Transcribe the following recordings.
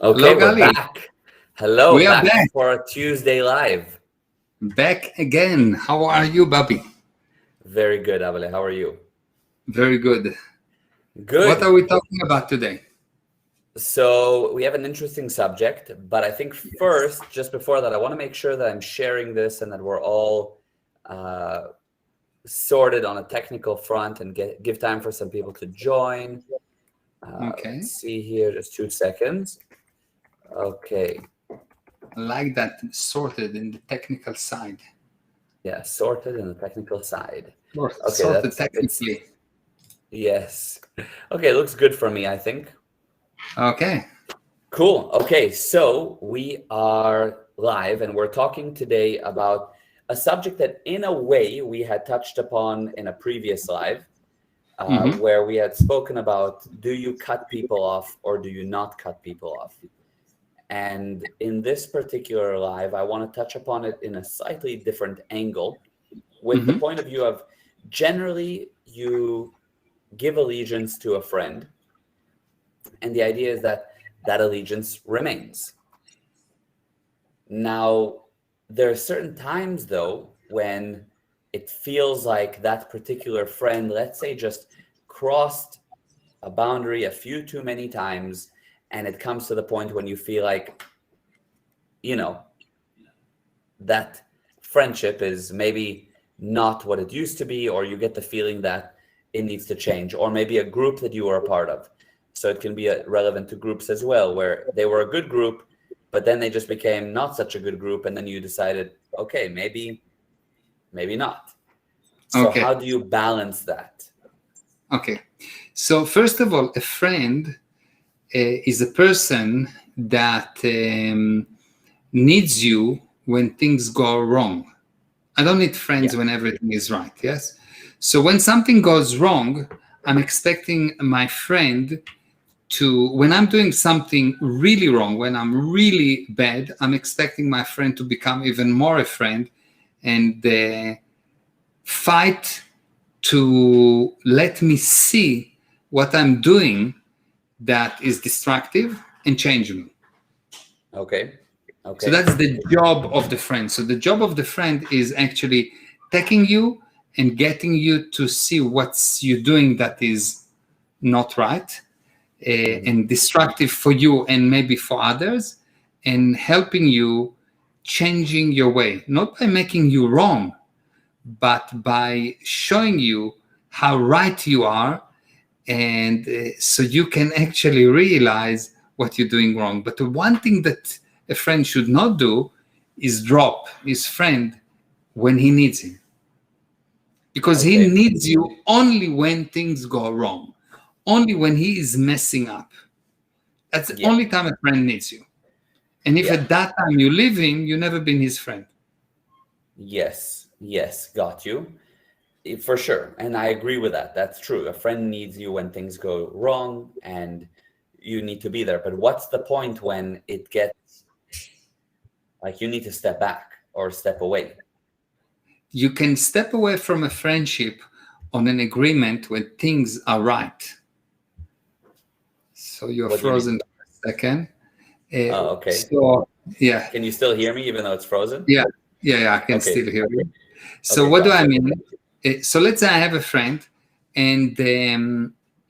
Okay, Hello, we're Gali. back. Hello, We are back back. for a Tuesday live. Back again. How are you, Bobby? Very good, Abele. How are you? Very good. What are Good. we talking about today? So we have an interesting subject, but I think Yes. first, just before that, I want to make sure that I'm sharing this and that we're all uh, sorted on a technical front and give time for some people to join. Okay. Let's see here, just 2 seconds. Okay. I like that sorted in the technical side. Yeah, sorted in the technical side. Okay, Sorted it's technically. yes. Okay, it looks good for me, I think. Okay. Cool. Okay, so we are live and we're talking today about a subject that, in a way, we had touched upon in a previous live, Mm-hmm. where we had spoken about, do you cut people off or do you not cut people off? And in this particular live, I want to touch upon it in a slightly different angle, with the Mm-hmm. point of view of generally you give allegiance to a friend, and the idea is that that allegiance remains. Now, there are certain times, though, when it feels like that particular friend, let's say, just crossed a boundary a few too many times, and it comes to the point when you feel like, you know, that friendship is maybe not what it used to be, or you get the feeling that it needs to change, or maybe a group that you were a part of. So it can be relevant to groups as well, where they were a good group, but then they just became not such a good group, and then you decided, okay, maybe not. So how Okay. do you balance that? Okay. So first of all, a friend is a person that needs you when things go wrong. I don't need Yeah. friends when everything is right. Yes. So when something goes wrong, I'm expecting my friend to, when I'm doing something really wrong, when I'm really bad, I'm expecting my friend to become even more a friend and fight to let me see what I'm doing that is destructive and change me. Okay. So Okay. that's the job of the friend. So the job of the friend is actually taking you and getting you to see what's you doing that is not right Hmm. and destructive for you and maybe for others, and helping you changing your way, not by making you wrong, but by showing you how right you are, and so you can actually realize what you're doing wrong. But the one thing that a friend should not do is drop his friend when he needs him, because he Okay. needs you only when things go wrong, only when he is messing up. That's the Yeah. only time a friend needs you. And if Yeah. at that time you leave him, you never been his friend. Yes. Yes. Got you. For sure. And I agree with that. That's true. A friend needs you when things go wrong and you need to be there. But what's the point when it gets like you need to step back or step away? You can step away from a friendship on an agreement when things are right. So you're What do you mean? frozen for a second. Oh, okay. So yeah, Can you still hear me even though it's frozen? yeah, yeah, I can Okay. still hear you. So Okay, what do I gotcha. mean? So let's say I have a friend, and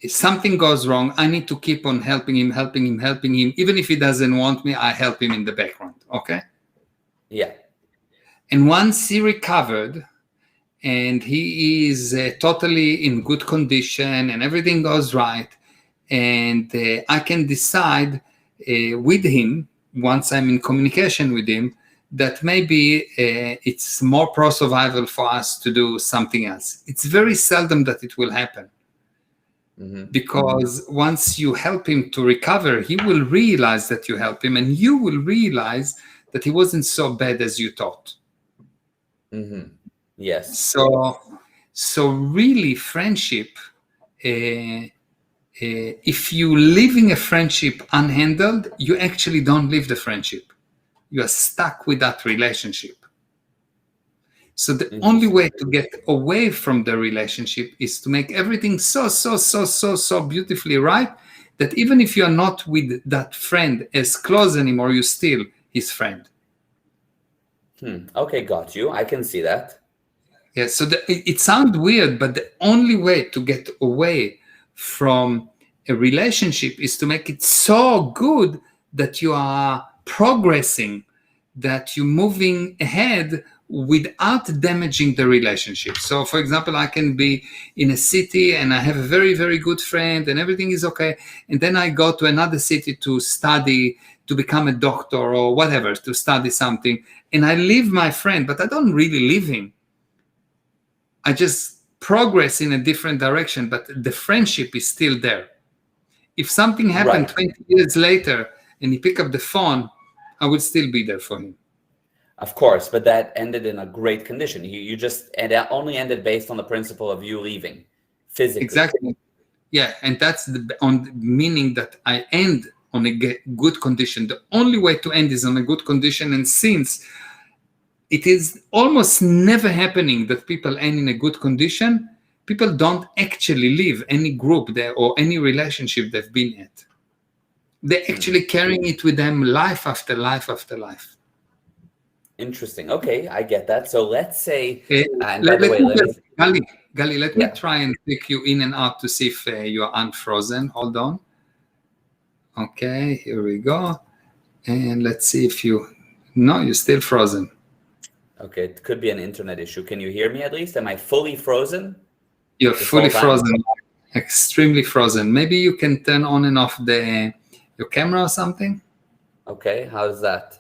if something goes wrong, I need to keep on helping him, helping him, helping him. Even if he doesn't want me, I help him in the background. Okay. Yeah. And once he recovered and he is totally in good condition and everything goes right, and I can decide with him, once I'm in communication with him, that maybe it's more pro-survival for us to do something else. It's very seldom that it will happen, Hmm. because once you help him to recover, he will realize that you help him, and you will realize that he wasn't so bad as you thought. Hmm. Yes. So, so really, friendship. Uh, if you living a friendship unhandled, you actually don't live the friendship. You are stuck with that relationship. So the only Interesting. way to get away from the relationship is to make everything so beautifully right that even if you're not with that friend as close anymore, you're still his friend. Okay, got you. I can see that. Yeah, so it sounds weird, but the only way to get away from a relationship is to make it so good that you are progressing, that you're moving ahead without damaging the relationship. So, for example, I can be in a city and I have a very, very good friend and everything is okay. And then I go to another city to study, to become a doctor or whatever, to study something. And I leave my friend, but I don't really leave him. I just progress in a different direction, but the friendship is still there. If something happened Right. 20 years later and he pick up the phone, I would still be there for him. Of course, but that ended in a great condition. You just, and that only ended based on the principle of you leaving physically. Exactly. Yeah, and that's on meaning that I end on a good condition. The only way to end is on a good condition, and since it is almost never happening that people end in a good condition, people don't actually leave any group there or any relationship they've been at. They're actually carrying it with them life after life after life. Interesting. Okay, I get that. So let's say, and by the way, Gali, let me try and take you in and out to see if you are unfrozen. Hold on. Okay, here we go. And let's see if no, you're still frozen. Okay, it could be an internet issue. Can you hear me at least? Am I fully frozen? You're fully frozen, extremely frozen. Maybe you can turn on and off your camera or something. Okay, how's that?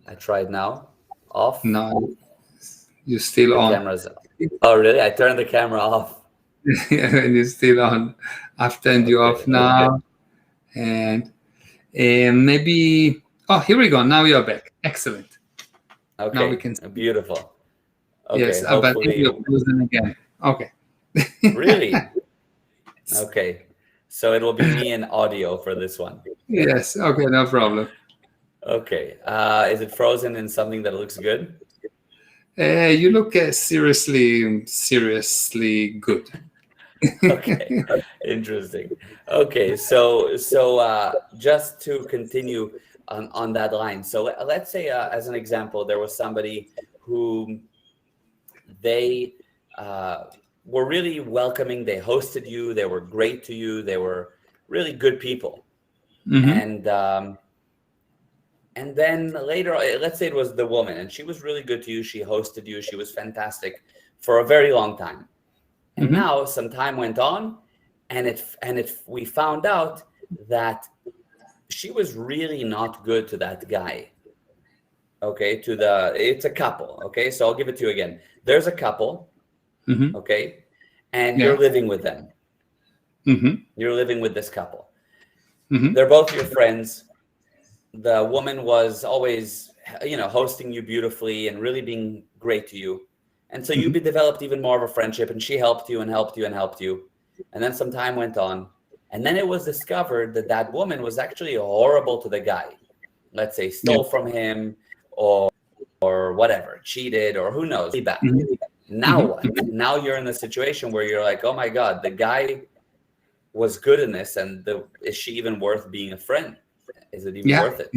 I tried now. Off? No, you're still on. Camera's on. Oh, really? I turned the camera off. And you're still on. I've turned you off now. And maybe, here we go. Now you're back. Excellent. Okay, now we can see. Beautiful. Okay, yes, but you're frozen again. Okay. Really? Okay. So it will be me and audio for this one. Yes. Okay, no problem. Okay. Is it frozen in something that looks good? You look seriously good. Okay. Interesting. Okay. So just to continue on that line. So let's say, as an example, there was somebody who they were really welcoming. They hosted you. They were great to you. They were really good people. Mm-hmm. And then later, let's say it was the woman, and she was really good to you. She hosted you. She was fantastic for a very long time. And now some time went on, and we found out that she was really not good to that guy. Okay, it's a couple. Okay, so I'll give it to you again. There's a couple. Okay, and you're living with them. You're living with this couple. They're both your friends. The woman was always, hosting you beautifully and really being great to you. And so you developed even more of a friendship, and she helped you and helped you and helped you. And then some time went on. And then it was discovered that that woman was actually horrible to the guy. Let's say stole from him or whatever, cheated, or who knows. Bad. Now what? Now you're in a situation where you're like, oh my God, the guy was good in this, and is she even worth being a friend? Is it even worth it?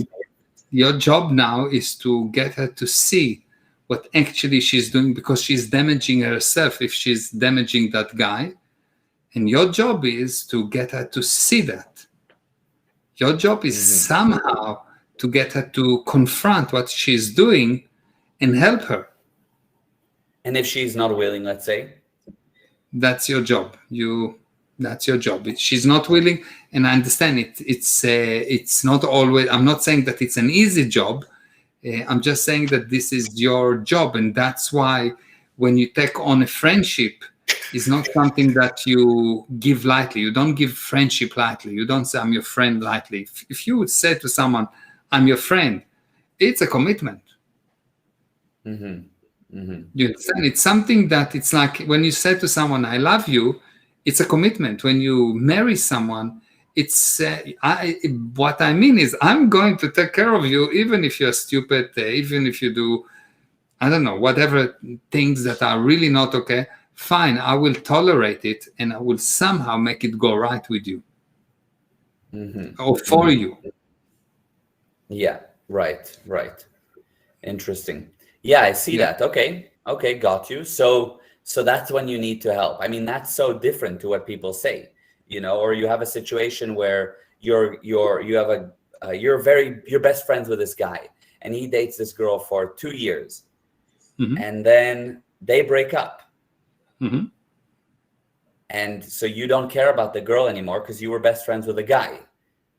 Your job now is to get her to see what actually she's doing, because she's damaging herself if she's damaging that guy. And your job is to get her to see that. Your job is somehow to get her to confront what she's doing and help her. And if she's not willing, let's say? That's your job. That's your job. She's not willing, and I understand it. It's not always. I'm not saying that it's an easy job. I'm just saying that this is your job, and that's why when you take on a friendship, it's not something that you give lightly. You don't give friendship lightly. You don't say, I'm your friend lightly. If you would say to someone, I'm your friend, it's a commitment. You understand? It's something that it's like when you say to someone, I love you, it's a commitment. When you marry someone, it's what I mean is I'm going to take care of you, even if you're stupid, even if you do, I don't know, whatever things that are really not okay. Fine, I will tolerate it, and I will somehow make it go right with you. or for you. Yeah, right. Interesting. Yeah, I see Yeah. that. Okay, got you. So that's when you need to help. I mean, that's so different to what people say, or you have a situation where you're best friends with this guy, and he dates this girl for 2 years, Hmm. and then they break up. Hmm. And so you don't care about the girl anymore because you were best friends with the guy.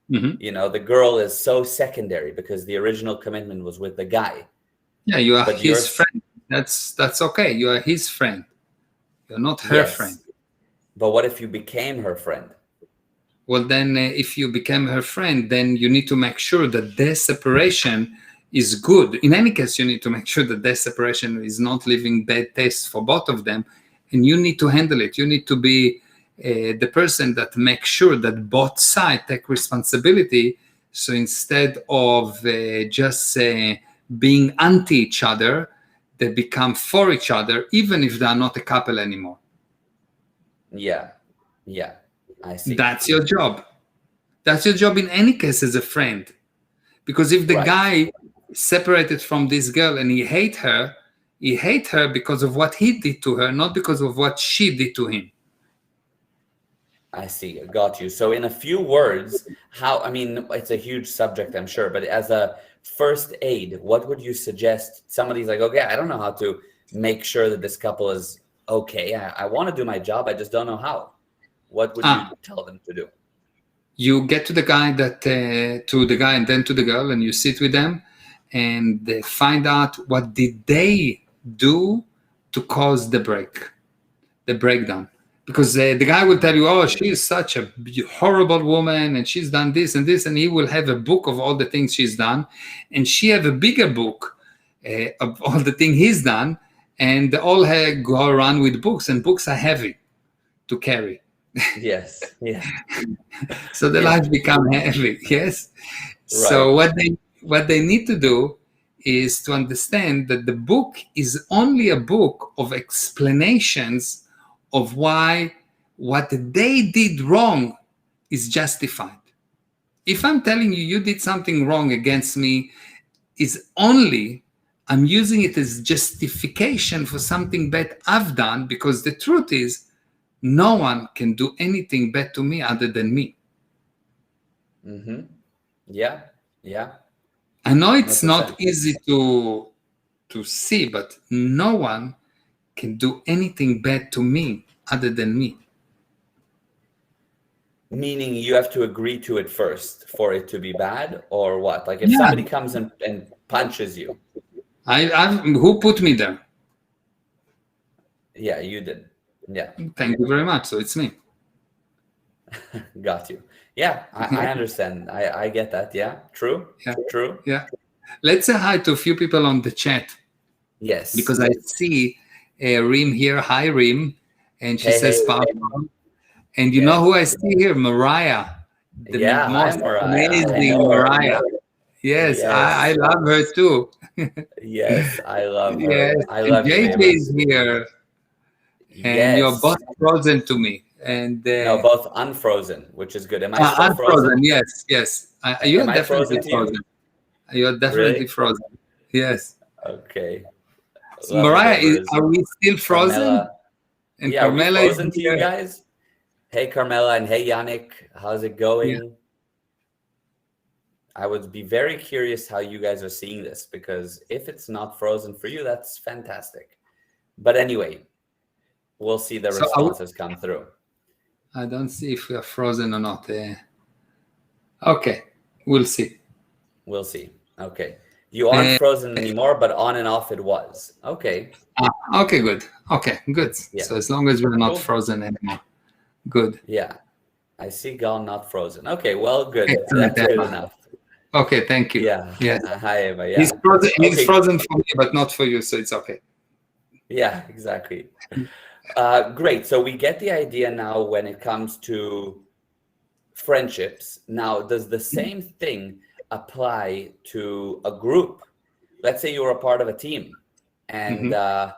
Hmm. The girl is so secondary because the original commitment was with the guy. Yeah, you are But his friend. That's okay. You are his friend. You're not her friend. yes, but what if you became her friend? Well, then, if you become her friend, then you need to make sure that their separation is good. In any case, you need to make sure that their separation is not leaving bad taste for both of them, and you need to handle it. You need to be the person that makes sure that both sides take responsibility. So instead of just being anti each other, they become for each other, even if they are not a couple anymore. Yeah, yeah, I see. That's your job. That's your job in any case as a friend. Because if the Right. guy separated from this girl and he hate her because of what he did to her, not because of what she did to him. I see. I got you. So in a few words, I mean, it's a huge subject, I'm sure, but as a first aid, what would you suggest? Somebody's like, okay, I don't know how to make sure that this couple is okay. I want to do my job. I just don't know how. What would you Ah, tell them to do? you get to the guy to the guy and then to the girl, and you sit with them and find out what did they do to cause the breakdown. Because the guy will tell you, oh, she is such a horrible woman and she's done this and this, and he will have a book of all the things she's done, and she have a bigger book of all the things he's done, and they all go around with books, and books are heavy to carry. Yes. Yeah. So the Yeah. life become heavy. Yes. So Right. what they need to do is to understand that the book is only a book of explanations of why what they did wrong is justified. If I'm telling you you did something wrong against me, is only I'm using it as justification for something bad I've done, because the truth is no one can do anything bad to me other than me. Mm-hmm. Yeah. Yeah. I know it's not 100%. easy to see, but no one can do anything bad to me other than me. Meaning you have to agree to it first for it to be bad, or what? Like if Yeah, somebody comes and punches you, who put me there? yeah, you did. Yeah, Thank you very much. So it's me. got you. Yeah, I understand. I get that. Yeah, true, Yeah, true. yeah. Let's say hi to a few people on the chat, Yes. because I see Reem here. Hi, Reem, and she Hey, says hey. powerful. And you know Yes. who I see here? Mariah, the Yeah, hi, most Mariah. I amazing know her. Mariah. Yes, I Yes. love her too. Yes, I love her. Yes, I and love you, JJ baby. is here, and you're Yes. both frozen to me. And No, both unfrozen, which is good. Am I still unfrozen, frozen? yes, yes. You are Am I definitely frozen to you? frozen. You are definitely Really? frozen. Yes. Okay. So Love you, Mariah, babers. are we still frozen? Carmela. And Yeah, are we Carmela is frozen to you here. guys? Hey, Carmela, and hey, Yannick. How's it Yeah. going? I would be very curious how you guys are seeing this, because if it's not frozen for you, that's fantastic. But anyway, we'll see the So responses come through. I don't see if we are frozen or not. Okay, we'll see. We'll see. Okay. You aren't Uh, frozen anymore, but on and off it was. Okay. okay, good. Okay, good. Yeah. So as long as we're not Cool. frozen anymore, good. Yeah. I see Gal not frozen. Okay. Well, good. Excellent, That's good Eva. enough. Okay, thank you. Yeah. Yes. Hi, Eva. He's Yeah. frozen. He's Okay. frozen for me, but not for you, so it's okay. Yeah, exactly. Great. So we get the idea now when it comes to friendships. Now, does the same thing apply to a group? Let's say you're a part of a team, and Mhm.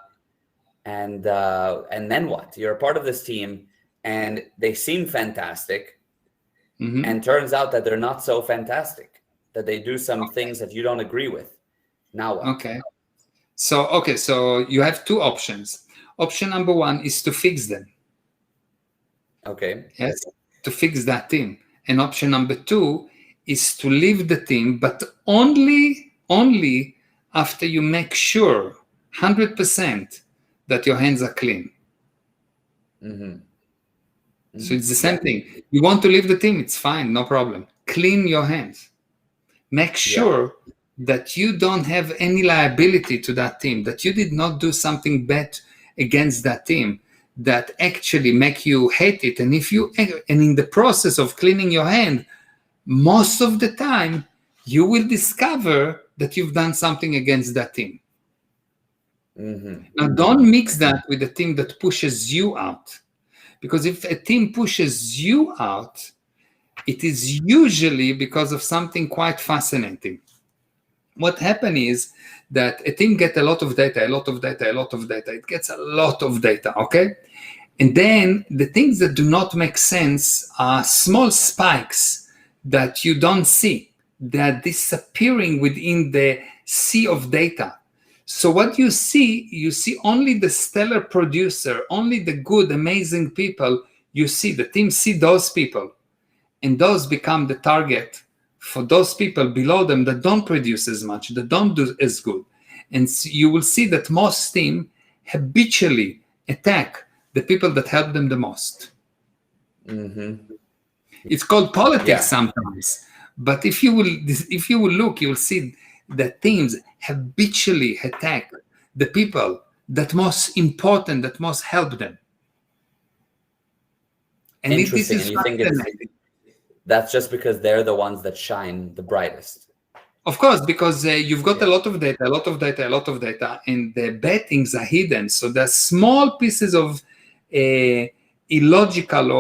and then what? You're a part of this team, and they seem fantastic, And turns out that they're not so fantastic, that they do some things that you don't agree with. Now what? Okay. So you have two options. Option number one is to fix them. Okay. Yes, to fix that team. And option number two is to leave the team, but only after you make sure 100% that your hands are clean. So it's the same thing. You want to leave the team, it's fine, no problem. Clean your hands. Make sure that you don't have any liability to that team, that you did not do something bad against that team that actually make you hate it. And in the process of cleaning your hand, most of the time, you will discover that you've done something against that team. Now, don't mix that with a team that pushes you out. Because if a team pushes you out, it is usually because of something quite fascinating. What happens is that a team gets a lot of data. It gets a lot of data, okay? And then the things that do not make sense are small spikes that you don't see. They're disappearing within the sea of data. So what you see only the stellar producer, only the good, amazing people. You see, the team see those people, and those become the target for those people below them that don't produce as much, that don't do as good. And so you will see that most teams habitually attack the people that help them the most. It's called politics sometimes, but if you will look, you will see that teams habitually attack the people that most important, that most help them. And interesting. And you think that's just because they're the ones that shine the brightest? Of course, because you've got a lot of data, and the bad things are hidden. So there's small pieces of illogical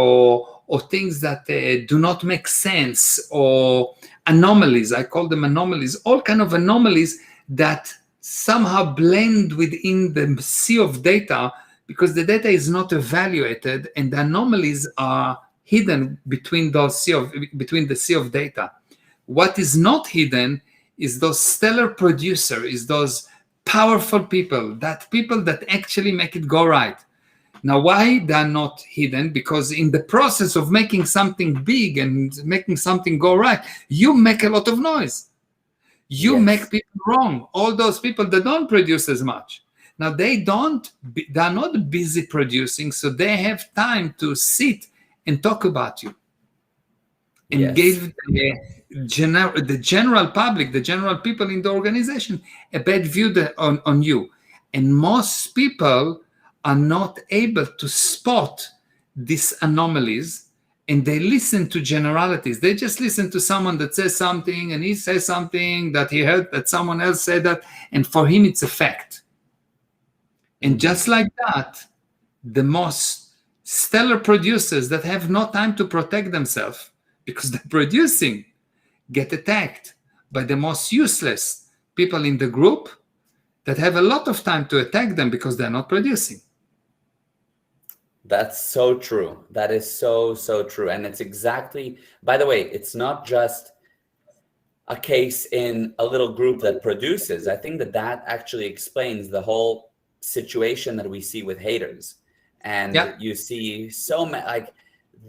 or things that do not make sense, or anomalies. I call them anomalies. All kind of anomalies that somehow blend within the sea of data, because the data is not evaluated, and the anomalies are hidden between the sea of data. What is not hidden is those stellar producers, is those powerful people that actually make it go right. Now, why they are not hidden? Because in the process of making something big and making something go right, you make a lot of noise. You make people wrong. All those people that don't produce as much. Now, they're not busy producing, so they have time to sit and talk about you and give the general public, the general people in the organization, a bad view on you. And most people are not able to spot these anomalies, and they listen to generalities. They just listen to someone that says something, and he says something that he heard that someone else said that, and for him it's a fact. And just like that, the most stellar producers that have no time to protect themselves because they're producing get attacked by the most useless people in the group that have a lot of time to attack them because they're not producing. That's so true. That is so true. And it's exactly, by the way, it's not just a case in a little group that produces. I think that actually explains the whole situation that we see with haters. And you see so many, like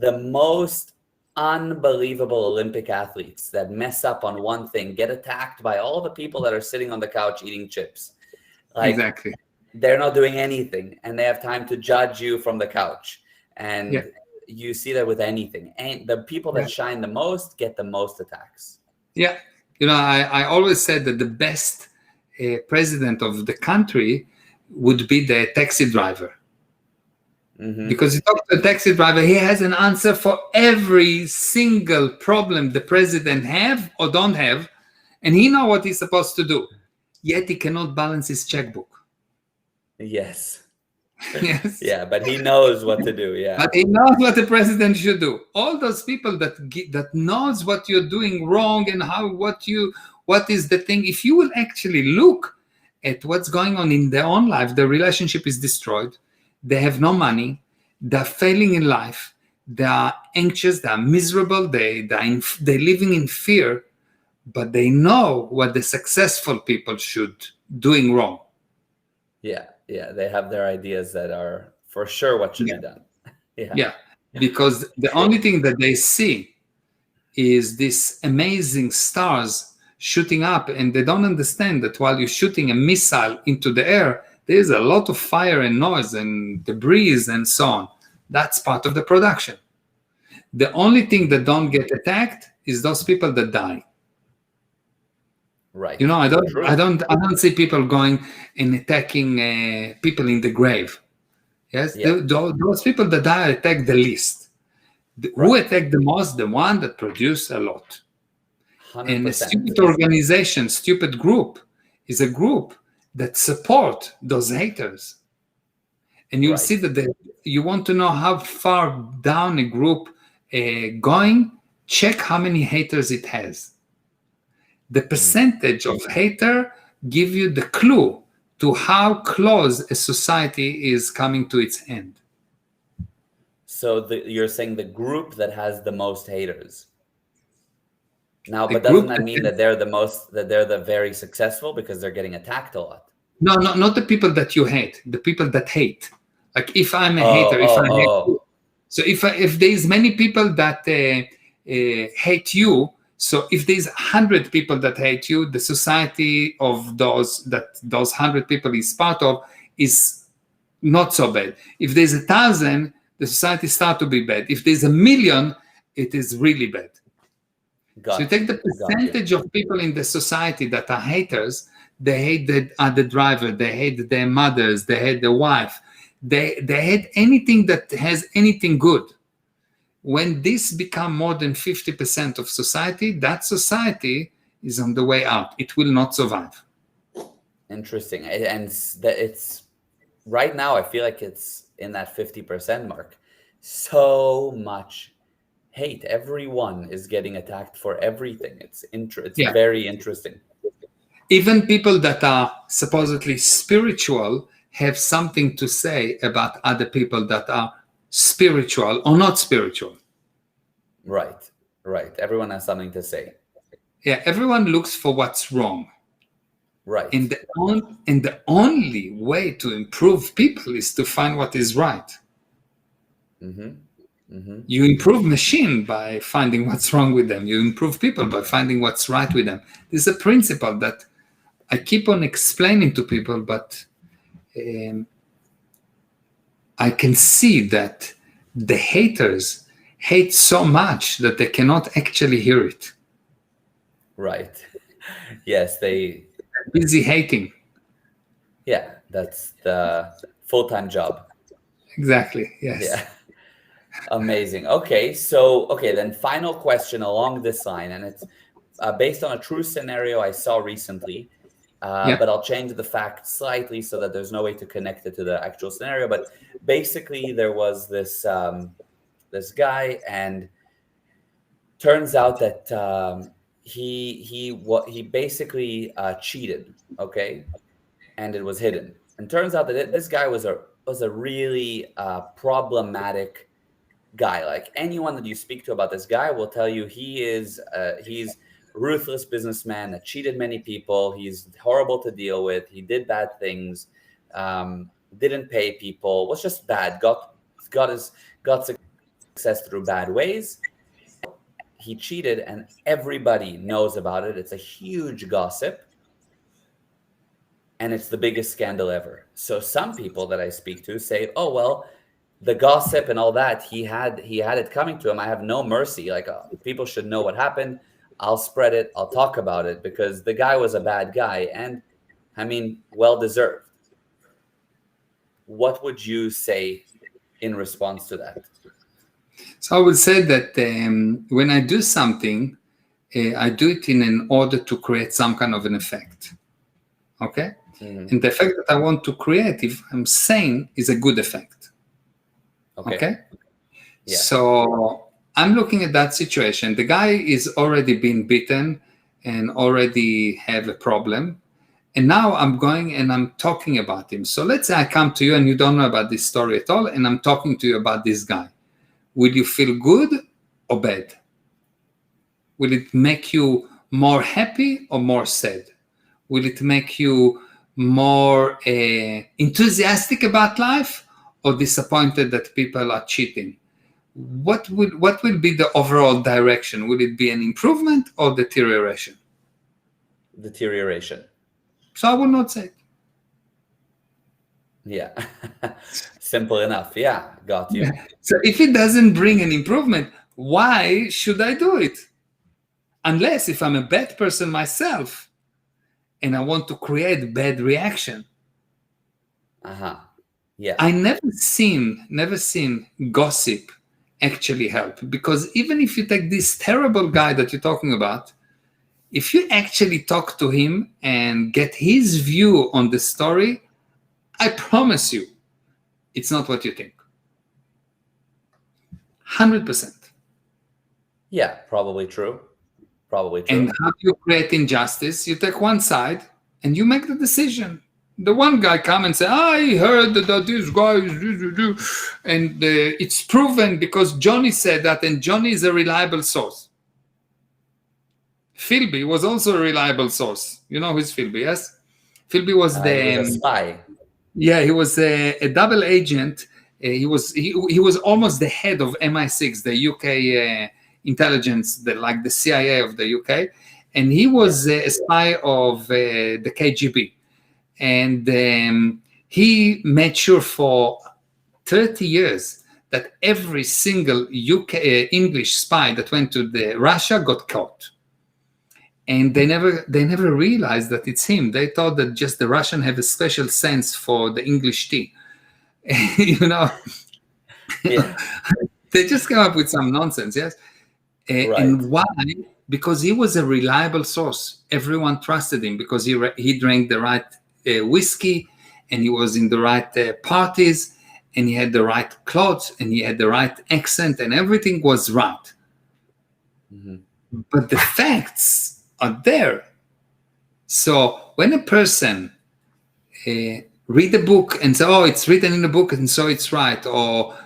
the most unbelievable Olympic athletes that mess up on one thing get attacked by all the people that are sitting on the couch eating chips. Like, exactly. They're not doing anything, and they have time to judge you from the couch. And you see that with anything. And the people that shine the most get the most attacks. Yeah. I always said that the best president of the country would be the taxi driver. Because you talk to a taxi driver, he has an answer for every single problem the president have or don't have, and he knows what he's supposed to do. Yet he cannot balance his checkbook. Yes. Yes. Yeah, but he knows what to do. Yeah. But he knows what the president should do. All those people that knows what you're doing wrong and what is the thing. If you will actually look at what's going on in their own life, the relationship is destroyed. They have no money. They're failing in life. They are anxious, they are miserable, they're living in fear, but they know what the successful people should doing wrong. Yeah, yeah, they have their ideas that are for sure what should be done. Yeah, because the only thing that they see is these amazing stars shooting up, and they don't understand that while you're shooting a missile into the air, there's a lot of fire and noise and debris and so on. That's part of the production. The only thing that don't get attacked is those people that die. Right. I don't see people going and attacking people in the grave. Yes, those people that die attack the least. Who attack the most? The one that produce a lot. 100%. And a stupid organization, stupid group, is a group that support those haters. And you'll see that you want to know how far down a group going, check how many haters it has. The percentage of hater give you the clue to how close a society is coming to its end. So you're saying the group that has the most haters. Now, but doesn't that mean that they're the very successful because they're getting attacked a lot? No, not the people that you hate, the people that hate. Like if I'm a hater, if I hate you. So if there's many people that hate you, so if there's 100 people that hate you, the society of those 100 people is part of is not so bad. If there's 1,000, the society start to be bad. If there's 1,000,000, it is really bad. So you take the percentage of people in the society that are haters. They hate the other driver. They hate their mothers. They hate their wife. They hate anything that has anything good. When this become more than 50% of society, that society is on the way out. It will not survive. Interesting. And it's right now, I feel like it's in that 50% mark. So much hate. Everyone is getting attacked for everything. It's very interesting. Even people that are supposedly spiritual have something to say about other people that are spiritual or not spiritual. Right. Everyone has something to say. Yeah, everyone looks for what's wrong. Right. And the only way to improve people is to find what is right. You improve machine by finding what's wrong with them. You improve people by finding what's right with them. This is a principle that I keep on explaining to people, but I can see that the haters hate so much that they cannot actually hear it. Right. Yes, they're busy hating. Yeah, that's the full-time job. Exactly. Yes. Yeah. Amazing. Okay, then final question along this line, and it's based on a true scenario I saw recently, but I'll change the facts slightly so that there's no way to connect it to the actual scenario. But basically, there was this this guy, and turns out that he basically cheated. Okay, and it was hidden. And turns out that this guy was a really problematic guy. Like anyone that you speak to about this guy will tell you he's ruthless businessman that cheated many people. He's horrible to deal with. He did bad things, didn't pay people, was just bad, got success through bad ways. He cheated and everybody knows about it. It's a huge gossip. And it's the biggest scandal ever. So some people that I speak to say, oh, well, the gossip and all that, he had it coming to him. I have no mercy. Like people should know what happened. I'll spread it. I'll talk about it because the guy was a bad guy. And I mean, well deserved. What would you say in response to that? So I would say that when I do something, I do it in order to create some kind of an effect. Okay? And the effect that I want to create, if I'm sane, is a good effect. Okay? Yeah. So I'm looking at that situation. The guy is already been beaten and already have a problem. And now I'm going and I'm talking about him. So let's say I come to you and you don't know about this story at all, and I'm talking to you about this guy. will you feel good or bad? Will it make you more happy or more sad? Will it make you more enthusiastic about life or disappointed that people are cheating? What will be the overall direction? Will it be an improvement or deterioration? Deterioration. So I will not say it. Yeah. Simple enough. Yeah, got you. So if it doesn't bring an improvement, why should I do it? Unless if I'm a bad person myself and I want to create bad reaction. Uh-huh. Yeah. I never seen gossip actually help, because even if you take this terrible guy that you're talking about, if you actually talk to him and get his view on the story, I promise you, it's not what you think. 100%. Yeah, probably true. Probably true. And how do you create injustice? You take one side and you make the decision. The one guy come and say, I heard that this guy is, and it's proven because Johnny said that, and Johnny is a reliable source. Philby was also a reliable source. You know who's Philby, yes? Philby was He was a spy. yeah, he was a double agent. He was almost the head of MI6, the UK intelligence, like the CIA of the UK, and he was a spy of the KGB, and he made sure for 30 years that every single UK English spy that went to Russia got caught. And they never realized that it's him. They thought that just the Russian have a special sense for the English tea. you know, Yeah. they just come up with some nonsense, yes. Right. And why? Because he was a reliable source. Everyone trusted him because he drank the right whiskey, and he was in the right parties, and he had the right clothes, and he had the right accent, and everything was right. Mm-hmm. But the facts are there. So when a person read the book and say, oh, it's written in the book and so it's right, or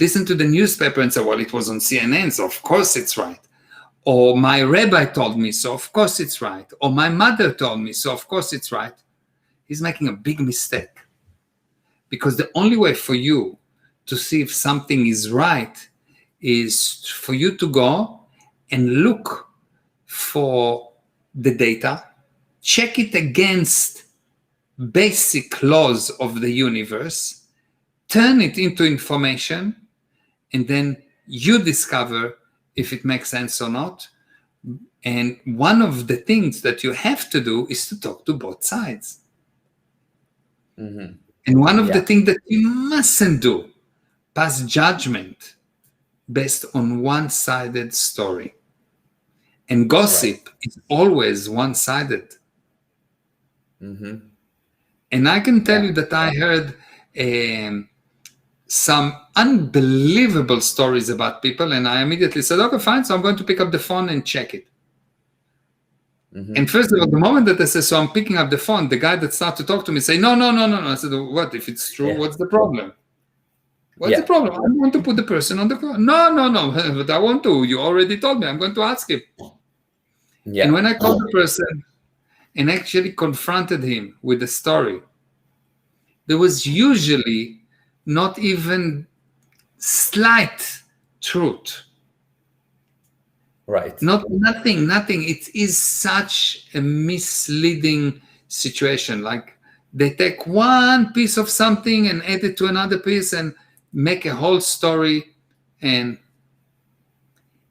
listen to the newspaper and say, well, it was on CNN, so of course it's right, or my rabbi told me, so of course it's right, or my mother told me, so of course it's right, he's making a big mistake. Because the only way for you to see if something is right is for you to go and look for the data, check it against basic laws of the universe, turn it into information, and then you discover if it makes sense or not. And one of the things that you have to do is to talk to both sides. Mm-hmm. And one of the things that you mustn't do, pass judgment based on one-sided story. And gossip is always one-sided. Mm-hmm. And I can tell you that I heard some unbelievable stories about people, and I immediately said, okay, fine, so I'm going to pick up the phone and check it. Mm-hmm. And first of all, the moment that I said, so I'm picking up the phone, the guy that started to talk to me say, no. I said, what? If it's true, what's the problem? What's the problem? I want to put the person on the call. No, but I want to. You already told me. I'm going to ask him. Yeah. And when I called the person and actually confronted him with the story, there was usually not even slight truth. Right. Nothing. It is such a misleading situation. Like they take one piece of something and add it to another piece and make a whole story, and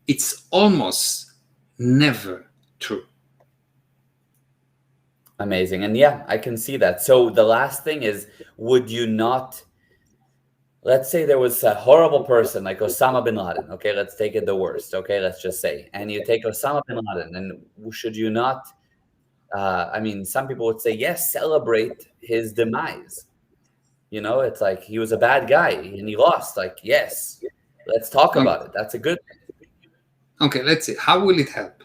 it's almost never true. Amazing. And yeah, I can see that. So the last thing is, would you not, let's say there was a horrible person like Osama bin Laden. Okay, let's take it the worst. Okay, let's just say, and you take Osama bin Laden, and should you not, I mean, some people would say, yes, celebrate his demise. You know, it's like he was a bad guy and he lost. Like, yes, let's talk about it. That's a good thing. Okay, let's see. How will it help?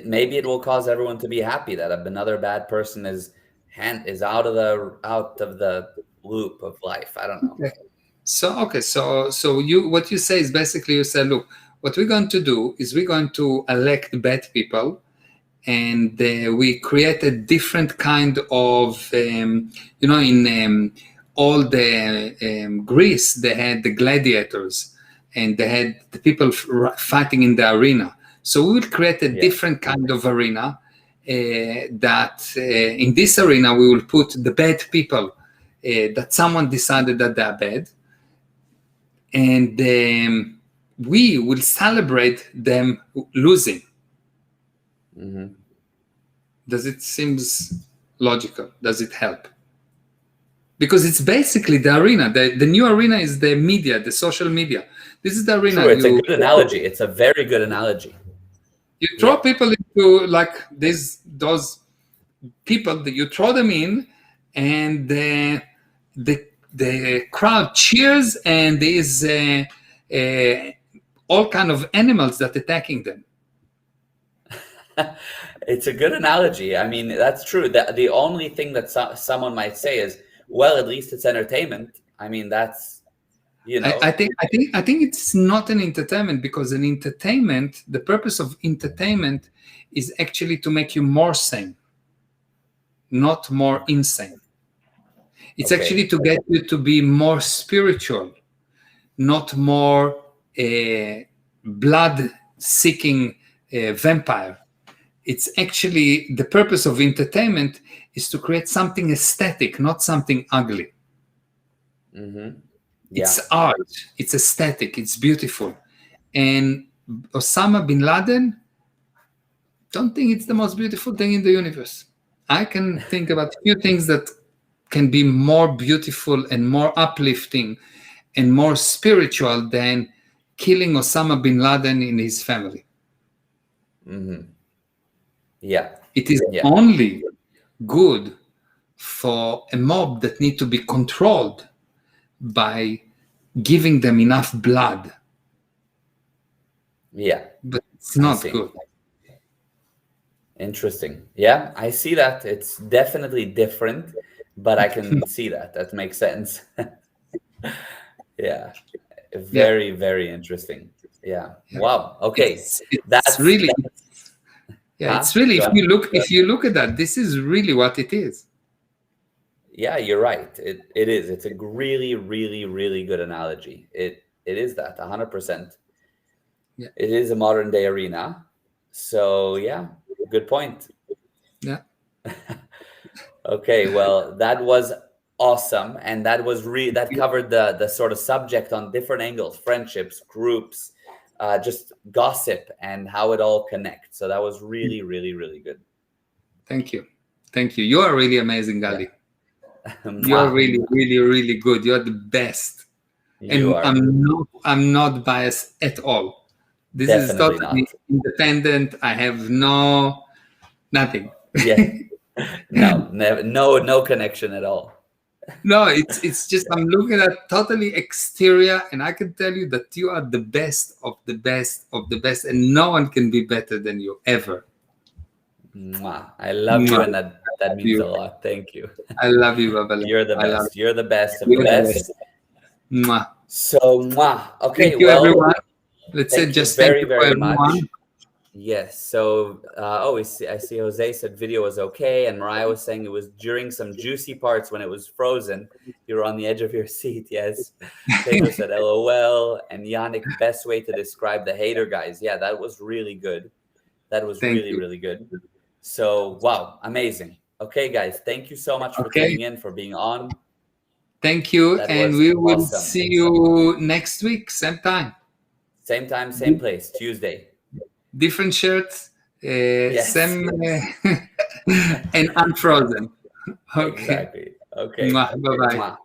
Maybe it will cause everyone to be happy that another bad person is out of the loop of life. I don't know. Okay. So okay, so you what you say is basically you say, look, what we're going to do is we're going to elect bad people, and we create a different kind of in all the Greece they had the gladiators, and they had the people fighting in the arena. So we will create a different kind of arena. That in this arena we will put the bad people that someone decided that they are bad, and we will celebrate them losing. Mm-hmm. Does it seems logical? Does it help? Because it's basically the arena. The new arena is the media, the social media. This is the arena. True, it's a good analogy. It's a very good analogy. You throw people into like those people that you throw them in, and the crowd cheers, and there's all kind of animals that attacking them. It's a good analogy. I mean, that's true. The only thing that someone might say is, well, at least it's entertainment. I mean, that's, I think it's not an entertainment, because an entertainment, the purpose of entertainment is actually to make you more sane, not more insane. It's actually to get you to be more spiritual, not more blood-seeking vampire. It's actually the purpose of entertainment is to create something aesthetic, not something ugly. Mm-hmm. It's art, it's aesthetic, it's beautiful. And Osama bin Laden, don't think it's the most beautiful thing in the universe. I can think about a few things that can be more beautiful and more uplifting and more spiritual than killing Osama bin Laden in his family. Mm-hmm. Yeah. It is only good for a mob that need to be controlled by giving them enough blood. Yeah. But it's not good. Interesting. Yeah, I see that. It's definitely different, but I can see that. That makes sense. Yeah. Very, very interesting. Yeah. Wow. Okay. It's really if you look at that, this is really what it is. Yeah, you're right. It is. It's a really, really, really good analogy. It is that 100%. Yeah. It is a modern day arena. So yeah, good point. Yeah. Okay, well, that was awesome, and that was that covered the sort of subject on different angles: friendships, groups, just gossip, and how it all connects. So that was really, really, really good. Thank you. You are really amazing, Gali. You're really, really, really good. You're the best. I'm not biased at all. This is totally independent. I have nothing. Yeah. No connection at all. No, it's just I'm looking at totally exterior, and I can tell you that you are the best of the best of the best, and no one can be better than you ever. I love you, and that means a lot. Thank you. I love you, Babala. You're the best. You're the best of the best. So, okay. Thank you, everyone. Let's say just very, very much. Yes. So, I see Jose said video was okay, and Mariah was saying it was during some juicy parts when it was frozen. You were on the edge of your seat. Yes. Pedro said LOL, and Yannick, best way to describe the hater guys. Yeah, that was really good. That was really good. So, wow, amazing. Okay, guys, thank you so much for tuning in, for being on. Thank you, and we will see you next week, same time. Same time, same place, Tuesday. Different shirts, same and unfrozen. Okay. Exactly. Okay. Bye-bye.